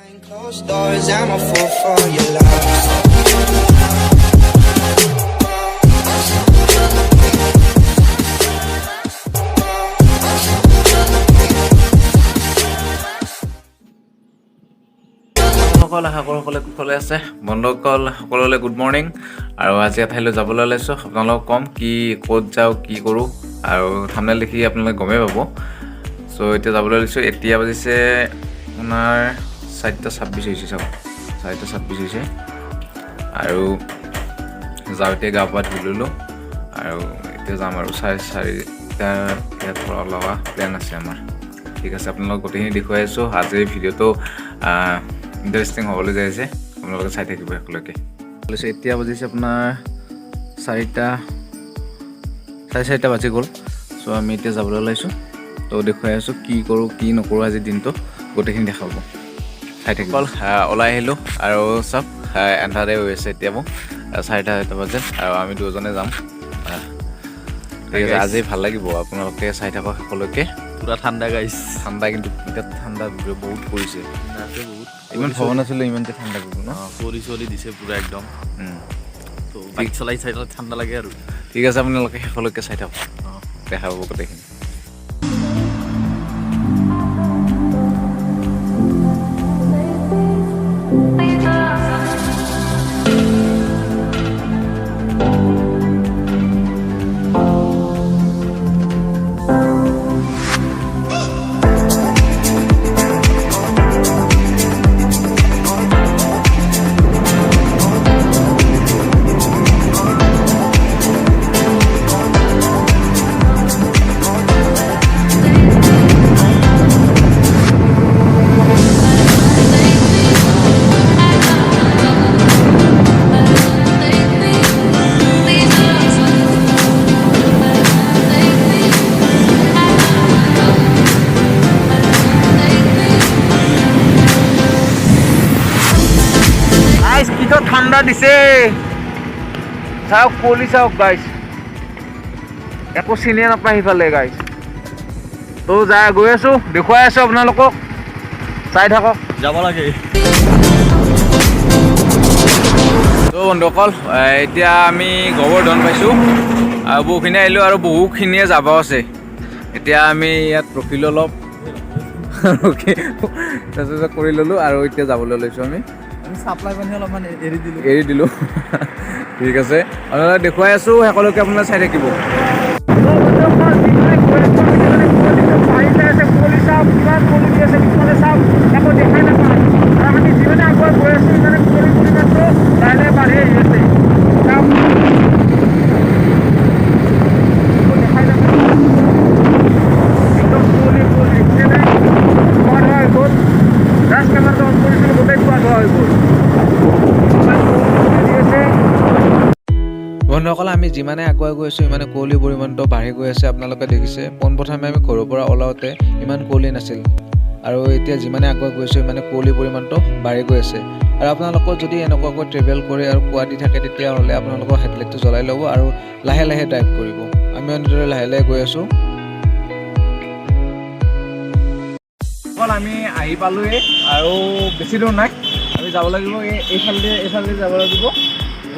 Closed doors, I'm a fool for your love. সকলে কুশলে আছে বন্ধুসকল সকলোলৈ গুড মৰ্ণিং আৰু আজি এঠাইলৈ যাবলৈ ওলাইছোঁ আপোনালোকক ক'ম কি ক'ত যাওঁ কি কৰোঁ আৰু থাম্বনেইল দেখি আপোনালোকে গমেই পাব চ' এতিয়া যাবলৈ ওলাইছোঁ এতিয়া বাজিছে আপোনাৰ 4:26 হৈছে চাওক 4:26 হৈছে আৰু যাওঁ এতিয়া গা পা ধুই ল'লোঁ আৰু এতিয়া যাম আৰু 4:30 ইয়াত পৰা ওলোৱা প্লেন আছে আমাৰ ঠিক আছে আপোনালোকক গোটেইখিনি দেখুৱাই আছোঁ আজিৰ ভিডিঅ'টো ইণ্টাৰেষ্টিং হ'বলৈ যাই আছে আপোনালোকে চাই থাকিব একেলগে এতিয়া বাজিছে আপোনাৰ 4:30 বাজি গ'ল চ' আমি এতিয়া যাবলৈ ওলাইছোঁ তো দেখুৱাই আছোঁ কি কৰোঁ কি নকৰোঁ আজিৰ দিনটো গোটেইখিনি দেখাব চাই থাকিব ওলাই আহিলোঁ আৰু চব এন্ধাৰে হৈ আছে এতিয়া মোক 4:30 বাজে আৰু আমি দুজনে যাম ঠিক আছে আজি ভাল লাগিব আপোনালোকে চাই থাকক সকলোকে পুৰা ঠাণ্ডা গাইছ ঠাণ্ডা কিন্তু এতিয়া ঠাণ্ডা বহুত পৰিছে ইমান ভবা নাছিলোঁ ইমানতে ঠাণ্ডা কৰিব ন পৰি চলি দিছে পুৰা একদম তো বাইক চলাই ঠাণ্ডা লাগে আৰু ঠিক আছে আপোনালোকে সকলোকে চাই থাকক দেখা পাব গোটেইখিনি ঠাণ্ডা দিছে চাওক কুঁৱলী চাওক গাইছ একো চিনিয়ে নাপায় সিফালে গাইছ তো গৈ আছোঁ দেখুৱাই আছোঁ আপোনালোকক চাই থাকক যাব লাগে তো বন্ধুসকল এতিয়া আমি গোবৰ্ধন পাইছোঁ আৰু বহুখিনি আহিলোঁ আৰু বহুখিনিয়ে যাব আছে এতিয়া আমি ইয়াত ৰখিলোঁ অলপ ৰখি তাৰপিছত কৰি ল'লোঁ আৰু এতিয়া যাবলৈ লৈছোঁ আমি চাপ্লাই পানী অলপমান এৰি দিলোঁ ঠিক আছে আপোনালোকে দেখুৱাই আছোঁ সকলোকে আপোনালোকে চাই থাকিব বন্ধুসকল আমি যিমানে আগুৱাই গৈ আছোঁ ইমানে কুঁৱলীৰ পৰিমাণটো বাঢ়ি গৈ আছে আপোনালোকে দেখিছে পোনপ্ৰথমে আমি ঘৰৰ পৰা ওলাওঁতে ইমান কুঁৱলী নাছিল আৰু এতিয়া যিমানে আগুৱাই গৈ আছোঁ ইমানে কুঁৱলীৰ পৰিমাণটো বাঢ়ি গৈ আছে আৰু আপোনালোকৰ যদি এনেকুৱাকৈ ট্ৰেভেল কৰে আৰু কুঁৱা দি থাকে তেতিয়াহ'লে আপোনালোকৰ হেডলাইটটো জ্বলাই ল'ব আৰু লাহে লাহে ড্ৰাইভ কৰিব আমি এনেদৰে লাহে লাহে গৈ আছোঁ আমি আহি পালোঁৱেই আৰু বেছি দূৰ নাই আমি যাব লাগিব এইফালে যাব লাগিব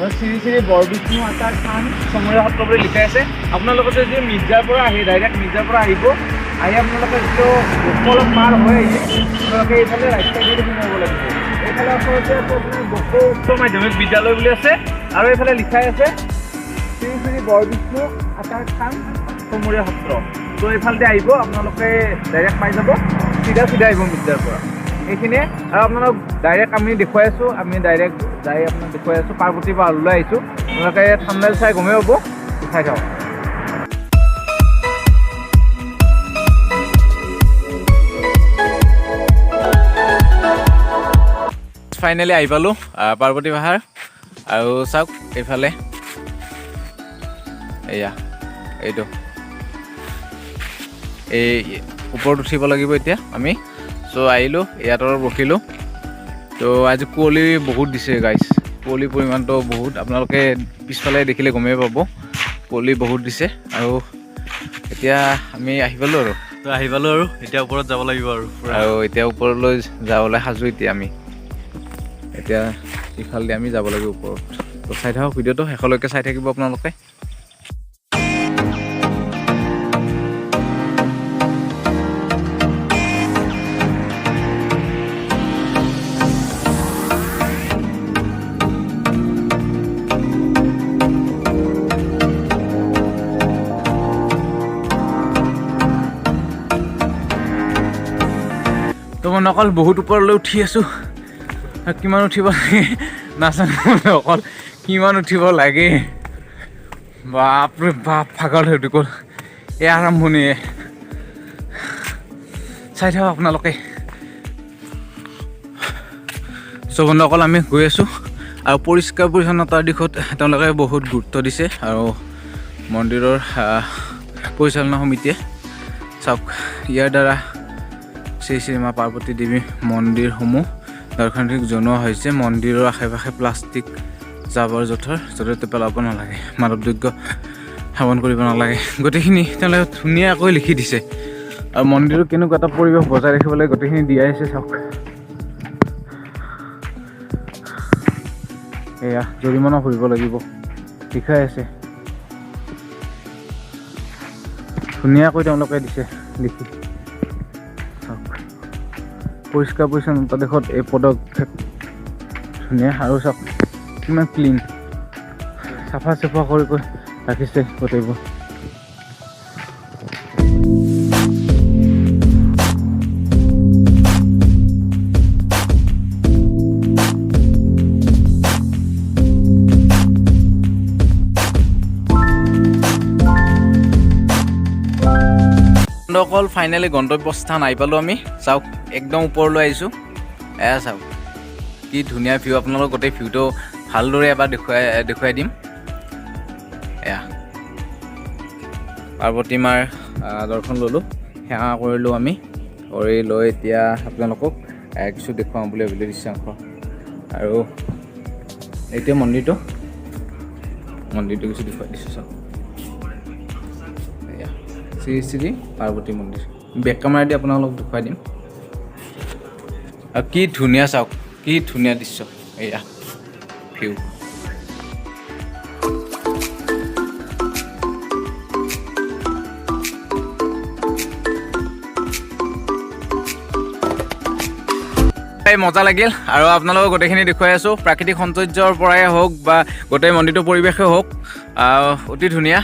শ্ৰী শ্ৰী বৰবিষ্ণু আচাৰ খান চমৰীয়া সত্ৰ বুলি লিখাই আছে আপোনালোকে যদি মিৰ্জাৰ পৰা আহি ডাইৰেক্ট মিৰ্জাৰ পৰা আহিব আহি আপোনালোকে যিটো অলপ পাৰ হৈ আহি আপোনালোকে এইফালে ৰাইট চাইডেদি সোমাব লাগিব এইফালে ওচৰতে আপোনাৰ বকো উচ্চ মাধ্যমিক বিদ্যালয় বুলি আছে আৰু এইফালে লিখাই আছে শ্ৰী শ্ৰী বৰবিষ্ণু আচাৰ খান চমৰীয়া সত্ৰ তো এইফালেদি আহিব আপোনালোকে ডাইৰেক্ট পাই যাব চিধা আহিব মিৰ্জাৰ পৰা এইখিনিয়ে আৰু আপোনালোক ডাইৰেক্ট আমি দেখুৱাই আছোঁ আমি ডাইৰেক্ট যাই আপোনাক দেখুৱাই আছোঁ পাৰ্বতী পাহাৰলৈ আহিছোঁ আপোনালোকে থাম্বনেইল চাই গমেই পাব চাই থাকক ফাইনেলি আহি পালোঁ পাৰ্বতী পাহাৰ আৰু চাওক এইফালে এয়া এইটো এই ওপৰত উঠিব লাগিব এতিয়া আমি চ' আহিলোঁ ইয়াত অলপ ৰখিলোঁ তো আজি কুঁৱলী বহুত দিছে গাইছ কুঁৱলীৰ পৰিমাণটো বহুত আপোনালোকে পিছফালে দেখিলে গমেই পাব কুঁৱলী বহুত দিছে আৰু এতিয়া আমি আহি পালোঁ আৰু তো আহি পালোঁ আৰু এতিয়া ওপৰত যাব লাগিব আৰু এতিয়া ওপৰলৈ যাবলৈ সাজু এতিয়া আমি এতিয়া ইফালে আমি যাব লাগিব ওপৰত তো চাই থাকক ভিডিঅ'টো শেষলৈকে চাই থাকিব আপোনালোকে তো মই অকল বহুত ওপৰলৈ উঠি আছোঁ কিমান উঠিব লাগে নাজানো অকল কিমান উঠিব লাগে বাপৰে বাপ ভাগৰ হৈ গ'ল এই আৰম্ভণিয়ে চাই থাকক আপোনালোকে বন্ধুসকল আমি গৈ আছোঁ আৰু পৰিষ্কাৰ পৰিচ্ছন্নতাৰ দিশত তেওঁলোকে বহুত গুৰুত্ব দিছে আৰু মন্দিৰৰ পৰিচালনা সমিতিয়ে চাওক ইয়াৰ দ্বাৰা শ্ৰী শ্ৰী মা পাৰ্বতী দেৱী মন্দিৰসমূহ দৰ্শনাৰ্থীক জনোৱা হৈছে মন্দিৰৰ আশে পাশে প্লাষ্টিক জাবৰ জোঁথৰ য'তে ত'তে পেলাব নালাগে মাদকদ্ৰব্য সেৱন কৰিব নালাগে গোটেইখিনি তেওঁলোকে ধুনীয়াকৈ লিখি দিছে আৰু মন্দিৰৰ কেনেকুৱা এটা পৰিৱেশ বজাই ৰাখিবলৈ গোটেইখিনি দিয়াই আছে চাওক এয়া জৰিমনা ভৰিব লাগিব লিখাই আছে ধুনীয়াকৈ তেওঁলোকে দিছে লিখি পৰিষ্কাৰ পৰিচ্ছন্নতা দেশত এই পদক্ষেপ ধুনীয়া আৰু চাওক কিমান ক্লিন চাফা চাফা কৰি ৰাখিছে গোটেইবোৰ অকল ফাইনেলি গন্তব্যস্থান আহি পালোঁ আমি চাওক একদম ওপৰলৈ আহিছোঁ এয়া চাওক কি ধুনীয়া ভিউ আপোনালোক গোটেই ভিউটো ভালদৰে এবাৰ দেখুৱাই দিম এয়া পাৰ্বতী মাৰ দৰ্শন ল'লোঁ সেৱা কৰিলোঁ আমি কৰি লৈ এতিয়া আপোনালোকক কিছু দেখুৱাম বুলি ভাবিলোঁ দৃশ্যাংশ আৰু এতিয়া মন্দিৰটো কিছু দেখুৱাই দিছোঁ চাওক শ্ৰী শ্ৰী পাৰ্বতী মন্দিৰ বেক কেমেৰা দি আপোনালোকক দেখুৱাই দিম আৰু কি ধুনীয়া চাওক কি ধুনীয়া দৃশ্য এয়া ভিউ মজা লাগিল আৰু আপোনালোকক গোটেইখিনি দেখুৱাই আছোঁ প্ৰাকৃতিক সৌন্দৰ্যৰ পৰাই হওক বা গোটেই মন্দিৰটোৰ পৰিৱেশেই হওক অতি ধুনীয়া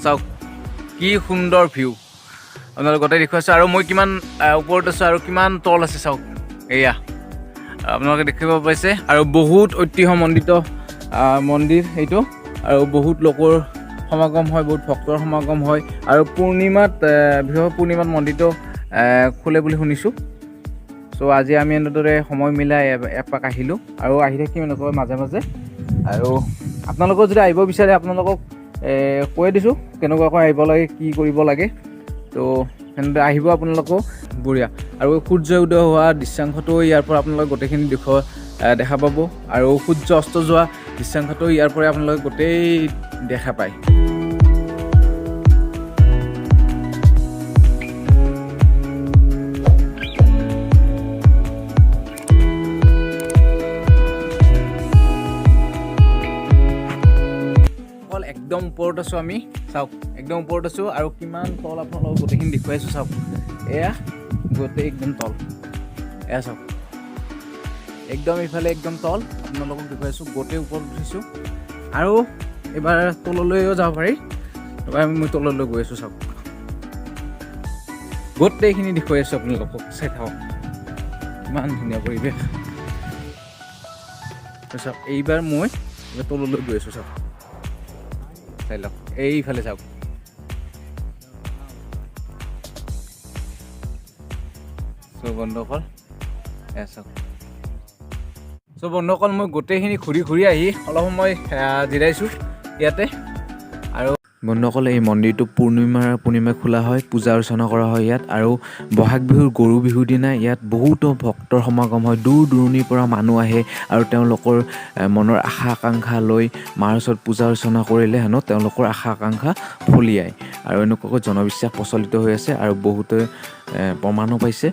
চাওক কি সুন্দৰ ভিউ আপোনালোক গোটেই দেখুৱাইছোঁ আৰু মই কিমান ওপৰত আছোঁ আৰু কিমান তল আছে চাওক এয়া আপোনালোকে দেখিব পাইছে আৰু বহুত ঐতিহ্যমণ্ডিত মন্দিৰ এইটো আৰু বহুত লোকৰ সমাগম হয় বহুত ভক্তৰ সমাগম হয় আৰু পূৰ্ণিমাত বিশেষকৈ পূৰ্ণিমাত মন্দিৰটো খোলে বুলি শুনিছোঁ চ' আজি আমি এনেদৰে সময় মিলাই এপাক আহিলোঁ আৰু আহি থাকিম এনেকৈ মাজে মাজে আৰু আপোনালোকক যদি আহিব বিচাৰে আপোনালোকক কৈ দিছোঁ কেনেকুৱাকৈ আহিব লাগে কি কৰিব লাগে তো সেনেদৰে আহিব আপোনালোকো বঢ়িয়া আৰু সূৰ্য উদয় হোৱা দৃশ্যাংশটো ইয়াৰ পৰা আপোনালোকে গোটেইখিনি দেখা পাব আৰু সূৰ্য অস্ত যোৱা দৃশ্যাংশটো ইয়াৰ পৰাই আপোনালোকে গোটেই দেখা পায় একদম ওপৰত আছোঁ আমি চাওক একদম ওপৰত আছোঁ আৰু কিমান তল আপোনালোকক গোটেইখিনি দেখুৱাইছোঁ চাওক এয়া গোটেই একদম তল এয়া চাওক একদম ইফালে একদম তল আপোনালোকক দেখুৱাইছোঁ গোটেই ওপৰত উঠিছোঁ আৰু এবাৰ তললৈও যাব পাৰি এবাৰ মই তললৈ গৈ আছোঁ চাওক গোটেইখিনি দেখুৱাই আছোঁ আপোনালোকক চাই থাকক ইমান ধুনীয়া পৰিৱেশ চাওক এইবাৰ মই তললৈ গৈ আছোঁ চাওক চাই লওক এইফালে চাওক বন্ধুসকল চাওক বন্ধুসকল মই গোটেইখিনি ঘূৰি আহি অলপ সময় জিৰাইছোঁ ইয়াতে আৰু বন্ধুসকল এই মন্দিৰটো পূৰ্ণিমাই খোলা হয়, পূজা অৰ্চনা কৰা হয় ইয়াত। আৰু বহাগ বিহুৰ গৰু বিহুৰ দিনা ইয়াত বহুতো ভক্তৰ সমাগম হয়, দূৰ দূৰণিৰ পৰা মানুহ আহে আৰু তেওঁলোকৰ মনৰ আশা আকাংক্ষা লৈ মাৰ ওচৰত পূজা অৰ্চনা কৰিলে হেনো তেওঁলোকৰ আশা আকাংক্ষা ফলিয়ায়। আৰু এনেকুৱাকৈ জনবিশ্বাস প্ৰচলিত হৈ আছে আৰু বহুতে প্ৰমাণো পাইছে।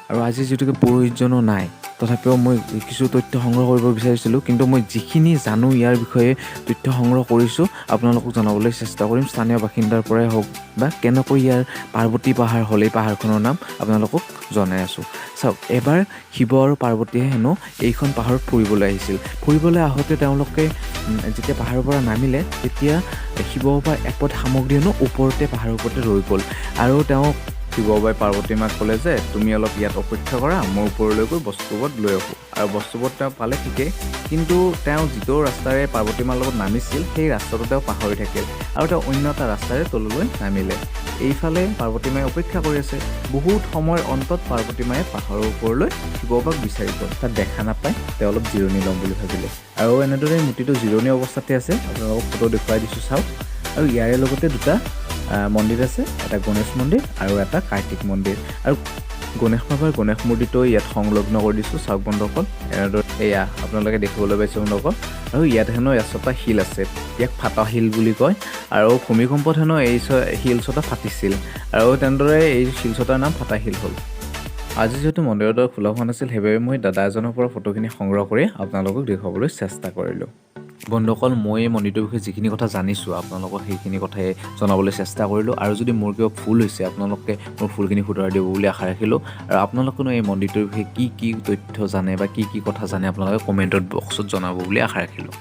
আৰু আজি যিহেতুকে পুৰোহিতজনো নাই, তথাপিও মই কিছু তথ্য সংগ্ৰহ কৰিব বিচাৰিছিলোঁ, কিন্তু মই যিখিনি জানো ইয়াৰ বিষয়ে তথ্য সংগ্ৰহ কৰিছোঁ আপোনালোকক জনাবলৈ চেষ্টা কৰিম। স্থানীয় বাসিন্দাৰ পৰাই হওক বা কেনেকৈ ইয়াৰ পাৰ্বতী পাহাৰ হ'ল এই পাহাৰখনৰ নাম আপোনালোকক জনাই আছোঁ। চাওক, এবাৰ শিৱ আৰু পাৰ্বতীয়ে হেনো এইখন পাহাৰত ফুৰিবলৈ আহিছিল। ফুৰিবলৈ আহোঁতে তেওঁলোকে যেতিয়া পাহাৰৰ পৰা নামিলে তেতিয়া শিৱ বা এপদ সামগ্ৰী হেনো ওপৰতে পাহাৰৰ ওপৰতে ৰৈ গ'ল। আৰু তেওঁক শিৱ বাবাই পাৰ্বতী মাক ক'লে যে তুমি অলপ ইয়াত অপেক্ষা কৰা, মই ওপৰলৈ গৈ বস্তুবোৰত লৈ আহোঁ। আৰু বস্তুবোৰ তেওঁ পালে ঠিকেই, কিন্তু তেওঁ যিটো ৰাস্তাৰে পাৰ্বতী মাৰ লগত নামিছিল সেই ৰাস্তাটো তেওঁ পাহৰি থাকিল আৰু তেওঁ অন্য এটা ৰাস্তাৰে তললৈ নামিলে। এইফালে পাৰ্বতী মায়ে অপেক্ষা কৰি আছে। বহুত সময়ৰ অন্তত পাৰ্বতী মায়ে পাহাৰৰ ওপৰলৈ শিৱ বাবাক বিচাৰি গ'ল। তাত দেখা নাপায়, তেওঁ অলপ জিৰণি ল'ম বুলি ভাবিলে। আৰু এনেদৰে মূৰ্তিটো জিৰণি অৱস্থাতে আছে, আপোনালোকক ফটো দেখুৱাই দিছোঁ চাওক। আৰু ইয়াৰে লগতে দুটা মন্দিৰ আছে, এটা গণেশ মন্দিৰ আৰু এটা কাৰ্তিক মন্দিৰ। আৰু গণেশ বাবাৰ গণেশ মূৰ্তিটো ইয়াত সংলগ্ন কৰি দিছোঁ চাওক বন্ধুসকল। এনেদৰে এয়া আপোনালোকে দেখিবলৈ পাইছে বন্ধুসকল। আৰু ইয়াত হেনো এচটা শিল আছে, ইয়াক ফাটা শিল বুলি কয়। আৰু ভূমিকম্পত হেনো এই শিল ছটা ফাটিছিল আৰু তেনেদৰে এই শিল ছটাৰ নাম ফাটা শিল হ'ল। আজি যিহেতু মন্দিৰৰ দ্বাৰ খোলা হোৱা নাছিল, সেইবাবে মই দাদা এজনৰ পৰা ফটোখিনি সংগ্ৰহ কৰি আপোনালোকক দেখুৱাবলৈ চেষ্টা কৰিলোঁ। বন্ধুসকল, মই এই মন্দিৰটোৰ বিষয়ে যিখিনি কথা জানিছোঁ আপোনালোকক সেইখিনি কথাই জনাবলৈ চেষ্টা কৰিলোঁ। আৰু যদি মোৰ কিবা ভুল হৈছে আপোনালোকে মোৰ ভুলখিনি শুধৰাই দিব বুলি আশা ৰাখিলোঁ। আৰু আপোনালোকেনো এই মন্দিৰটোৰ বিষয়ে কি তথ্য জানে বা কি কথা জানে আপোনালোকে কমেণ্টত বক্সত জনাব বুলি আশা ৰাখিলোঁ।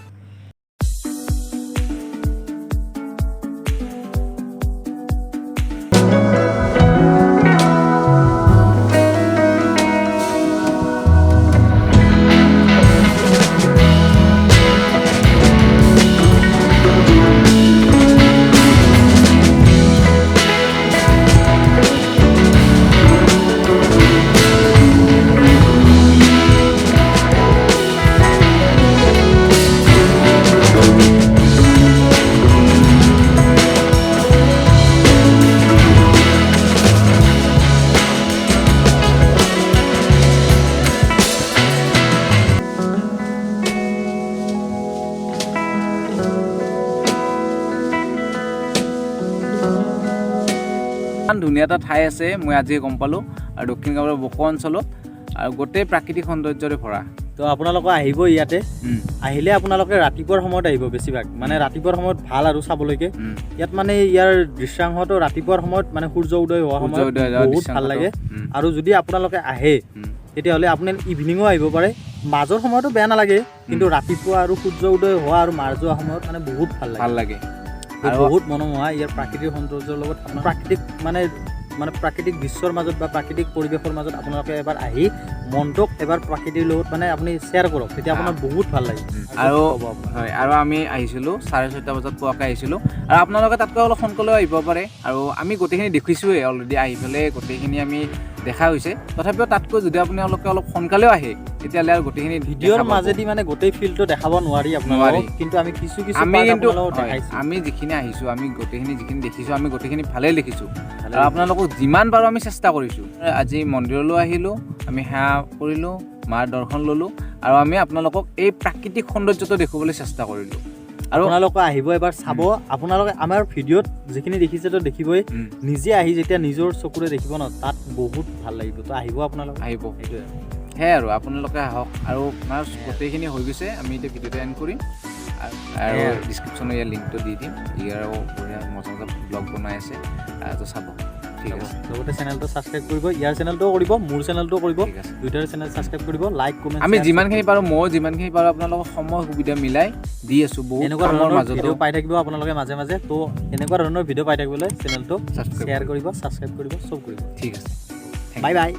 ইমান ধুনীয়া এটা ঠাই আছে মই আজি গম পালোঁ। আৰু দক্ষিণ কামৰূপৰ বকো অঞ্চলত আৰু গোটেই প্ৰাকৃতিক সৌন্দৰ্যৰে ভৰা। তো আপোনালোকে আহিব ইয়াতে। আহিলে আপোনালোকে ৰাতিপুৱাৰ সময়ত আহিব বেছিভাগ, মানে ৰাতিপুৱাৰ সময়ত ভাল আৰু চাবলৈকে। ইয়াত মানে ইয়াৰ দৃশ্যাংশটো ৰাতিপুৱাৰ সময়ত মানে সূৰ্য উদয় হোৱা সময়ত বহুত ভাল লাগে। আৰু যদি আপোনালোকে আহে তেতিয়াহ'লে আপুনি ইভিনিঙো আহিব পাৰে। মাজৰ সময়তো বেয়া নালাগে, কিন্তু ৰাতিপুৱা আৰু সূৰ্য উদয় হোৱা আৰু মাৰ যোৱা সময়ত মানে বহুত ভাল লাগে। আৰু বহুত মনোমোহা ইয়াৰ প্ৰাকৃতিক সৌন্দৰ্যৰ লগত আপোনাৰ প্ৰাকৃতিক বিশ্বৰ মাজত বা প্ৰাকৃতিক পৰিৱেশৰ মাজত আপোনালোকে এবাৰ আহি মনটোক এবাৰ প্ৰাকৃতিৰ লগত মানে আপুনি শ্বেয়াৰ কৰক, তেতিয়া আপোনাৰ বহুত ভাল লাগে। আৰু হয়, আৰু আমি আহিছিলোঁ 6:30 বজাত পোৱাকৈ আহিছিলোঁ। আৰু আপোনালোকে তাতকৈ অলপ সোনকালেও আহিব পাৰে। আৰু আমি গোটেইখিনি দেখিছোঁৱেই অলৰেডি, আহি পেলাই গোটেইখিনি আমি দেখা হৈছে। তথাপিও তাতকৈ যদি আপোনালোকে অলপ সোনকালেও আহে তেতিয়াহ'লে আৰু গোটেইখিনি ভিডিঅ'ৰ মাজেদি মানে গোটেই ফিল্ডটো দেখাব নোৱাৰি আপোনালোকক, কিন্তু আমি কিছু আমি যিখিনি আহিছোঁ, আমি গোটেইখিনি যিখিনি দেখিছোঁ, আমি গোটেইখিনি ভালেই দেখিছোঁ। আৰু আপোনালোকক যিমান পাৰোঁ আমি চেষ্টা কৰিছোঁ। আজি মন্দিৰলৈ আহিলোঁ, আমি সেৱা কৰিলোঁ, মাৰ দৰ্শন ল'লোঁ, আৰু আমি আপোনালোকক এই প্ৰাকৃতিক সৌন্দৰ্যটো দেখুৱাবলৈ চেষ্টা কৰিলোঁ। আৰু আপোনালোকে আহিব এবাৰ চাব। আপোনালোকে আমাৰ ভিডিঅ'ত যিখিনি দেখিছে তো দেখিবই, নিজে আহি যেতিয়া নিজৰ চকুৰে দেখিব ন, তাত বহুত ভাল লাগিব। তো আহিব আপোনালোকে, আহিব। সেইটোৱে সেয়াই আৰু আপোনালোকে আহক। আৰু আমাৰ গোটেইখিনি হৈ গৈছে, আমি এতিয়া ভিডিঅ'টো এণ্ড কৰিম আৰু ডিছক্ৰিপশ্যনত ইয়াৰ লিংকটো দি দিম। ইয়াৰো বঢ়িয়া মজা ব্লগ বনাই আছে, তো চাব। ঠিক আছে, লগতে চেনেলটো ছাবস্ক্ৰাইব কৰিব, ইয়াৰ চেনেলটোও কৰিব, মোৰ চেনেলটোও কৰিব, দুইটাৰ চেনেল ছাবস্ক্ৰাইব কৰিব, লাইক কমেণ্ট। আমি যিমানখিনি পাৰোঁ, মই যিমানখিনি পাৰোঁ আপোনালোকক সময় সুবিধা মিলাই দি আছোঁ। বহুত এনেকুৱা ধৰণৰ ভিডিঅ' পাই থাকিব আপোনালোকে মাজে মাজে। তো এনেকুৱা ধৰণৰ ভিডিঅ' পাই থাকিবলৈ চেনেলটো শ্বেয়াৰ কৰিব, ছাবস্ক্ৰাইব কৰিব, চব কৰিব। ঠিক আছে, বাই বাই।